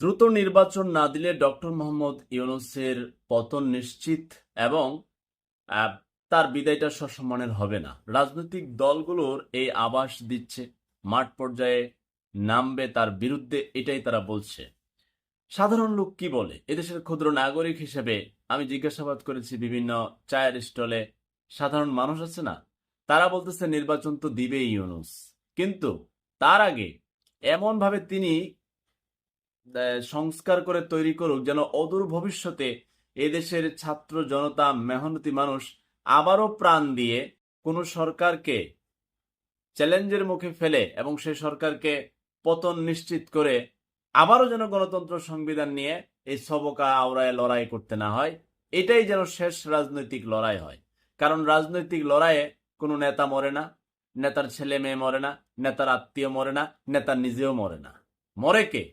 দ্রুত নির্বাচন না দিলে ডক্টর মোহাম্মদ ইউনূসের পতন নিশ্চিত এবং আহ, তার বিদায়টা সসম্মানের হবে না। রাজনৈতিক দলগুলোর এই আভাস দিচ্ছে, মাঠ পর্যায়ে নামবে তার বিরুদ্ধে, এটাই তারা বলছে। সাধারণ লোক কি বলে? এদেশের ক্ষুদ্র নাগরিক হিসেবে আমি জিজ্ঞাসাবাদ করেছি বিভিন্ন চায়ের স্টলে, সাধারণ মানুষ আছে না, তারা বলতেছে নির্বাচন তো দিবেই ইউনূস, কিন্তু তার আগে এমন ভাবে তিনি সংস্কার করে তৈরি করুক যেন অদূর ভবিষ্যতে এদেশের ছাত্র জনতা, মেহনতি মানুষ আবারও প্রাণ দিয়ে কোনো সরকারকে চ্যালেঞ্জের মুখে ফেলে এবং সেই সরকারকে পতন নিশ্চিত করে আবারও যেন গণতন্ত্র সংবিধান নিয়ে এই সবকা আওড়ায় লড়াই করতে না হয়। এটাই যেন শেষ রাজনৈতিক লড়াই হয়। কারণ রাজনৈতিক লড়াইয়ে কোনো নেতা মরে না, নেতার ছেলে মেয়ে মরে না, নেতার আত্মীয় মরে না, নেতা নিজেও মরে না। মরে কে?